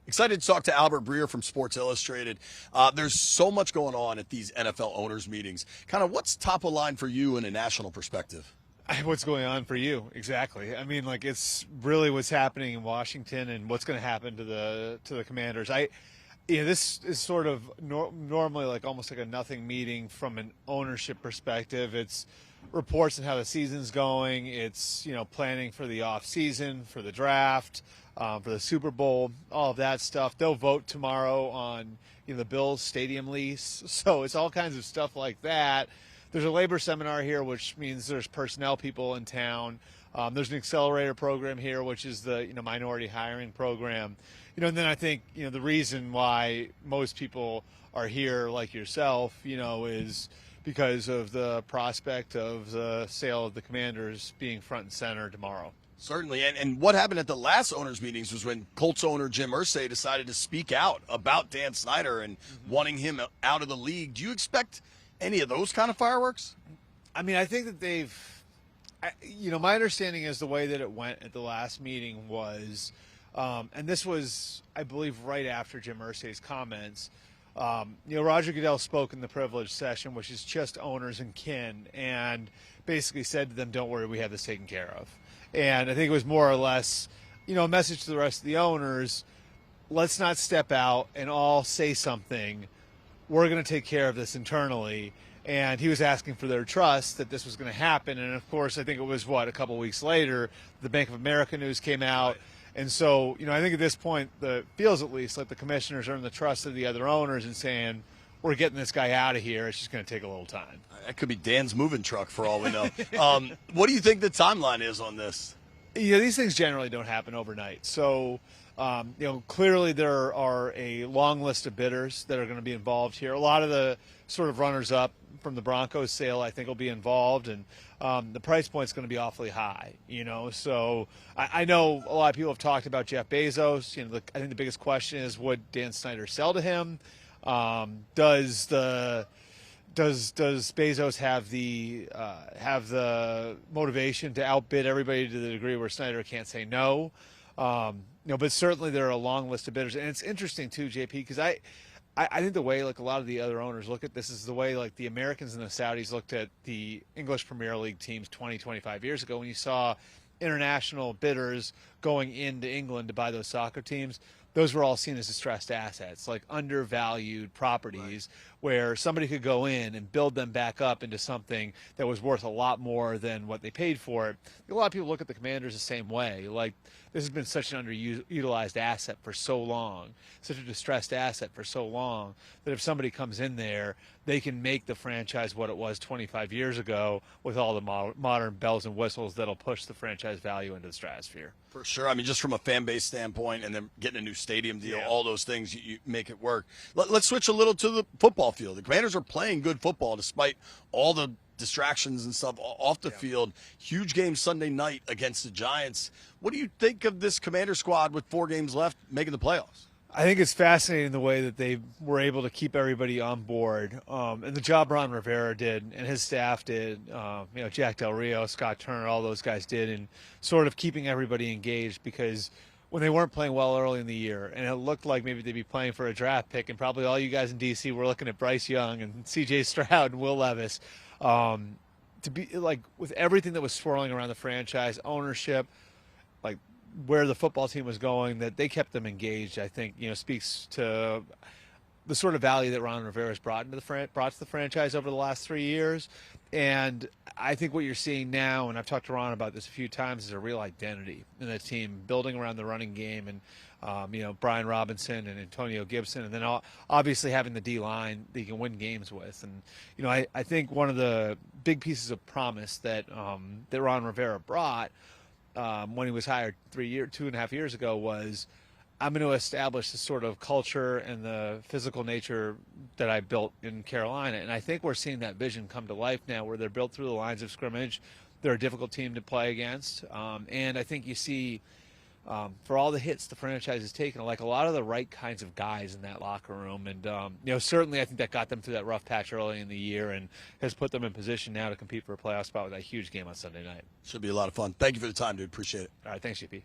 Excited to talk to Albert Breer from Sports Illustrated. There's so much going on at these NFL owners meetings. Kind of what's top of line for you in a national perspective? What's going on for you exactly? I mean, like it's really what's happening in Washington and what's going to happen to the Commanders. This is sort of normally like almost like a nothing meeting from an ownership perspective. It's reports on how the season's going. It's planning for the off season, for the draft, for the Super Bowl, all of that stuff. They'll vote tomorrow on the Bills stadium lease, so it's all kinds of stuff like that. There's a labor seminar here, which means there's personnel people in town. There's an accelerator program here, which is the minority hiring program. And then I think the reason why most people are here, like yourself, is because of the prospect of the sale of the Commanders being front and center tomorrow. Certainly. And what happened at the last owners meetings was when Colts owner Jim Irsay decided to speak out about Dan Snyder and wanting him out of the league. Do you expect any of those kind of fireworks? I mean, I think that my understanding is the way that it went at the last meeting was, and this was, I believe, right after Jim Irsay's comments. Roger Goodell spoke in the privileged session, which is just owners and kin, and basically said to them, "Don't worry, we have this taken care of." And I think it was more or less, a message to the rest of the owners: let's not step out and all say something. We're going to take care of this internally. And he was asking for their trust that this was going to happen. And, of course, I think it was, a couple of weeks later, the Bank of America news came out. Right. And so, I think at this point, it feels at least like the commissioners earned the trust of the other owners and saying, we're getting this guy out of here. It's just going to take a little time. That could be Dan's moving truck for all we know. What do you think the timeline is on this? These things generally don't happen overnight. So, clearly there are a long list of bidders that are going to be involved here. A lot of the sort of runners-up from the Broncos sale, I think, will be involved, and the price point is going to be awfully high. So I know a lot of people have talked about Jeff Bezos. I think the biggest question is, would Dan Snyder sell to him? Does Bezos have the motivation to outbid everybody to the degree where Snyder can't say no? But certainly there are a long list of bidders, and it's interesting too, JP, because I think the way like a lot of the other owners look at this is the way like the Americans and the Saudis looked at the English Premier League teams 20, 25 years ago when you saw international bidders going into England to buy those soccer teams. Those were all seen as distressed assets, like undervalued properties, right, where somebody could go in and build them back up into something that was worth a lot more than what they paid for it. A lot of people look at the Commanders the same way. Like, this has been such an underutilized asset for so long, such a distressed asset for so long, that if somebody comes in there, they can make the franchise what it was 25 years ago with all the modern bells and whistles that'll push the franchise value into the stratosphere. For sure. I mean, just from a fan base standpoint and then getting a new stadium deal, all those things, you make it work. Let's switch a little to the football field. The Commanders are playing good football despite all the distractions and stuff off the field. Huge game Sunday night against the Giants. What do you think of this Commander squad with 4 games left making the playoffs? I think it's fascinating the way that they were able to keep everybody on board, and the job Ron Rivera did and his staff did, Jack Del Rio, Scott Turner, all those guys did, in sort of keeping everybody engaged, because when they weren't playing well early in the year and it looked like maybe they'd be playing for a draft pick, and probably all you guys in D.C. were looking at Bryce Young and C.J. Stroud and Will Levis, to be like with everything that was swirling around the franchise, ownership, like where the football team was going, that they kept them engaged, I think, speaks to the sort of value that Ron Rivera's brought to the franchise over the last 3 years. And I think what you're seeing now, and I've talked to Ron about this a few times, is a real identity in the team, building around the running game, and Brian Robinson and Antonio Gibson, and then obviously having the D-line that you can win games with. And I think one of the big pieces of promise that Ron Rivera brought when he was hired 2.5 years ago was, I'm going to establish the sort of culture and the physical nature that I built in Carolina. And I think we're seeing that vision come to life now, where they're built through the lines of scrimmage. They're a difficult team to play against. And I think you see, for all the hits the franchise has taken, like a lot of the right kinds of guys in that locker room. And, certainly I think that got them through that rough patch early in the year and has put them in position now to compete for a playoff spot with that huge game on Sunday night. Should be a lot of fun. Thank you for the time, dude. Appreciate it. All right. Thanks, JP.